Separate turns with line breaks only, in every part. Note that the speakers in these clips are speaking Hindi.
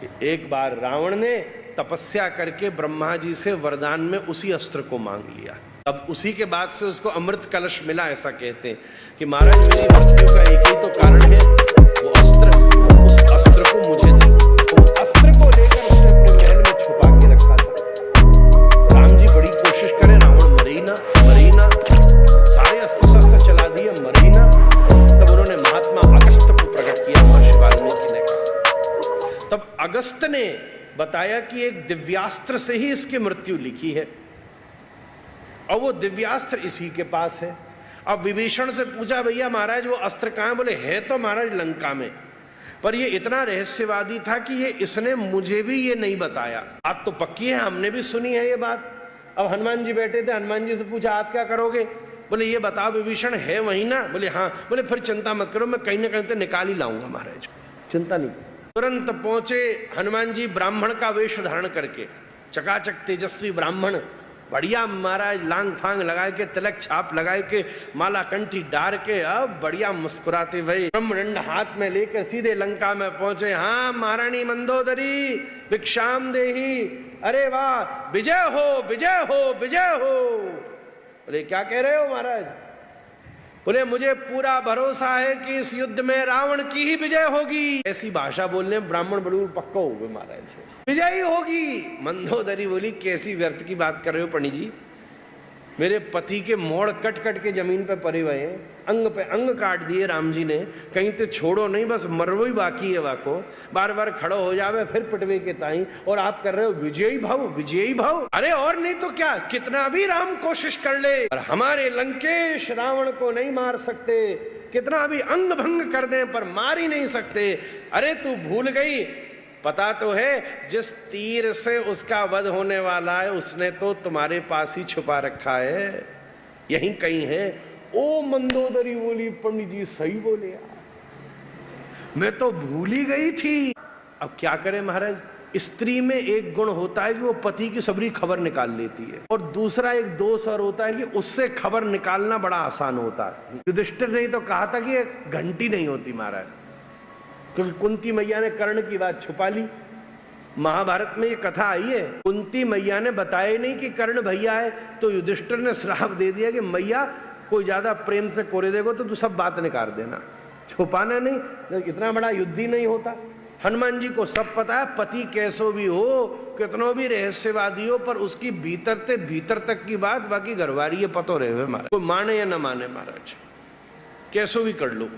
कि एक बार रावण ने तपस्या करके ब्रह्मा जी से वरदान में उसी अस्त्र को मांग लिया। अब उसी के बाद से उसको अमृत कलश मिला, ऐसा कहते हैं कि महाराज मेरी मृत्यु का एक ही तो कारण है वो अस्त्र, उस अस्त्र को मुझे दे। तो अस्त्र को लेकर उसने अपने महल में छुपा के रखा था। राम जी बड़ी कोशिश करे, रावण मरे ही ना, सारे अस्त्र शस्त्र चला दिए, मरे ही ना। तब उन्होंने महात्मा अगस्त को प्रकट किया, महर्षि वाल्मीकि ने कहा। तब अगस्त ने बताया कि एक दिव्यास्त्र से ही इसकी मृत्यु लिखी है और वो दिव्यास्त्र इसी के पास है। अब विभीषण से पूछा, भैया महाराज वो अस्त्र कहां है? बोले है तो महाराज लंका में, पर ये इतना रहस्यवादी था कि ये इसने मुझे भी ये नहीं बताया। बात तो पक्की है, हमने भी सुनी है ये बात। अब हनुमान जी बैठे थे, हनुमान जी से पूछा आप क्या करोगे? बोले ये बताओ विभीषण है वही ना? बोले हाँ। बोले फिर चिंता मत करो, मैं कहीं ना कहीं तो निकाल ही लाऊंगा महाराज, चिंता नहीं। तुरंत पहुंचे हनुमान जी ब्राह्मण का वेश धारण करके, चकाचक तेजस्वी ब्राह्मण, बढ़िया महाराज लांग फांग लगा के, तिलक छाप लगा के, माला कंठी डार के, अब बढ़िया मुस्कुराते भाई ब्रह्मदंड हाथ में लेकर सीधे लंका में पहुंचे। हाँ महारानी मंदोदरी भिक्षाम देही, अरे वाह विजय हो विजय हो विजय हो। बोले क्या कह रहे हो महाराज? बोले मुझे पूरा भरोसा है कि इस युद्ध में रावण की ही विजय होगी। ऐसी भाषा बोलने ब्राह्मण बड़ू पक्का हो गए महाराज से, विजय ही होगी। मंदोदरी बोली कैसी व्यर्थ की बात कर रहे हो पंडित जी, मेरे पति के मोड़ कट कट के जमीन पे पड़े हुए हैं, अंग पे अंग काट दिए राम जी ने, कहीं तो छोड़ो नहीं, बस मरवो ही बाकी है वाको, बार बार खड़ो हो जावे फिर पिटवे के ताई, और आप कर रहे हो विजयी भाव विजयी भाव। अरे और नहीं तो क्या, कितना भी राम कोशिश कर ले पर हमारे लंकेश रावण को नहीं मार सकते, कितना भी अंग भंग कर दें पर मार ही नहीं सकते। अरे तू भूल गई, पता तो है जिस तीर से उसका वध होने वाला है उसने तो तुम्हारे पास ही छुपा रखा है, यहीं कहीं है। ओ मंदोदरी बोली पंडित जी सही बोले यार, मैं तो भूल ही गई थी। अब क्या करें महाराज, स्त्री में एक गुण होता है कि वो पति की सबरी खबर निकाल लेती है, और दूसरा एक दोष और होता है कि उससे खबर निकालना बड़ा आसान होता है। युधिष्ठिर ने तो कहा था कि घंटी नहीं होती महाराज, क्योंकि कुंती मैया ने कर्ण की बात छुपा ली। महाभारत में ये कथा आई है, कुंती मैया ने बताया नहीं कि कर्ण भैया है, तो युधिष्ठिर ने श्राप दे दिया कि मैया कोई ज्यादा प्रेम से कोरे देगो तो तू सब बात निकाल देना, छुपाना नहीं, इतना बड़ा युद्ध ही नहीं होता। हनुमान जी को सब पता है, पति कैसो भी हो, कितनो भी रहस्यवादी हो, पर उसकी भीतर से भीतर तक की बात, बाकी घरवारी ये पतो रहे हुए महाराज, कोई माने या न माने महाराज, कैसो भी कर लो।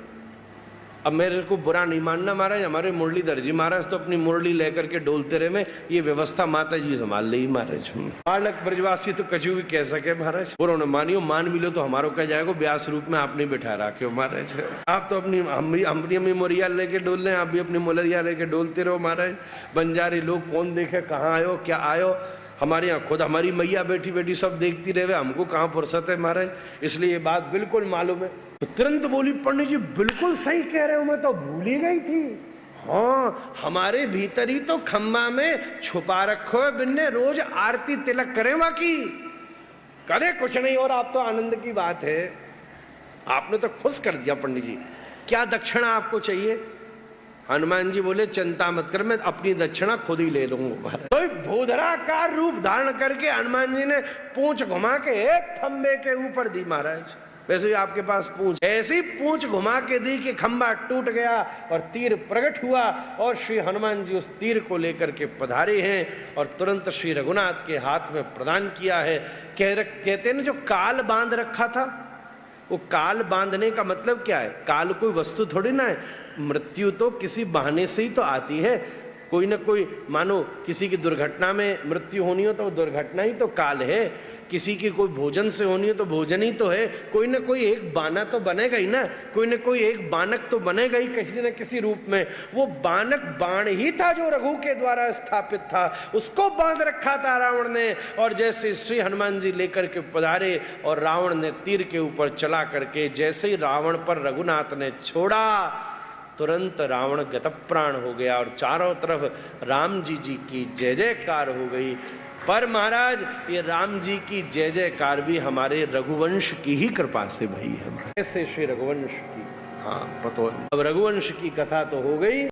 अब मेरे को बुरा नहीं मानना महाराज, हमारे मुरलीधर जी महाराज तो अपनी मुरली लेकर के डोलते रहे, में ये व्यवस्था माता जी संभाल ली महाराज। बालक ब्रजवासी तो कछु भी कह सके महाराज, बुरा न मानियो, मान मिलो तो हमारो कह जाएगा व्यास रूप में आपने बैठा रखे हो महाराज। आप तो अपनी मोरिया लेके डोल रहे हैं, आप भी अपनी मोलरिया लेके डोलते रहो महाराज। बंजारे लोग कौन देखे कहाँ आयो क्या आयो, हमारे यहाँ खुद हमारी मैया बैठी बैठी सब देखती रहे, हमको कहाँ फुर्सत है महाराज। इसलिए ये बात बिल्कुल मालूम है। तो तुरंत बोली पंडित जी बिल्कुल सही कह रहे हो, मैं तो भूल ही गई थी। हाँ हमारे भीतर ही तो खम्बा में छुपा रखो है बिन्ने, रोज आरती तिलक करें, बाकी करे कुछ नहीं। और आप तो आनंद की बात है, आपने तो खुश कर दिया पंडित जी। क्या दक्षिणा आपको चाहिए? हनुमान जी बोले चिंता मत कर, मैं अपनी दक्षिणा खुद ही ले लूंगा। तो भूधराकार रूप धारण करके हनुमान जी ने पूंछ घुमा के एक खंबे के ऊपर दी महाराज। वैसे ही आपके पास पूंछ, ऐसी पूंछ घुमा के दी कि खंबा टूट गया और तीर प्रकट हुआ, और श्री हनुमान जी उस तीर को लेकर के पधारे हैं और तुरंत श्री रघुनाथ के हाथ में प्रदान किया है। कहते हैं ना, जो काल बांध रखा था, वो काल बांधने का मतलब क्या है? काल कोई वस्तु थोड़ी ना है, मृत्यु तो किसी बहाने से ही तो आती है। कोई ना कोई, मानो किसी की दुर्घटना में मृत्यु होनी हो तो दुर्घटना ही तो काल है, किसी की कोई भोजन से होनी हो तो भोजन ही तो है। कोई ना कोई एक बाना तो बनेगा ही ना, कोई ना कोई एक बानक तो बनेगा ही किसी न किसी रूप में। वो बानक बाण ही था जो रघु के द्वारा स्थापित था, उसको बांध रखा था रावण ने। और जैसे श्री हनुमान जी लेकर के पधारे और रावण ने तीर के ऊपर चला करके जैसे ही रावण पर रघुनाथ ने छोड़ा, तुरंत रावण गतप्राण हो गया और चारों तरफ राम जी की जय जयकार हो गई। पर महाराज ये राम जी की जय जयकार भी हमारे रघुवंश की ही कृपा से भई है। ऐसे श्री रघुवंश की, हाँ पतो। अब रघुवंश की कथा तो हो गई।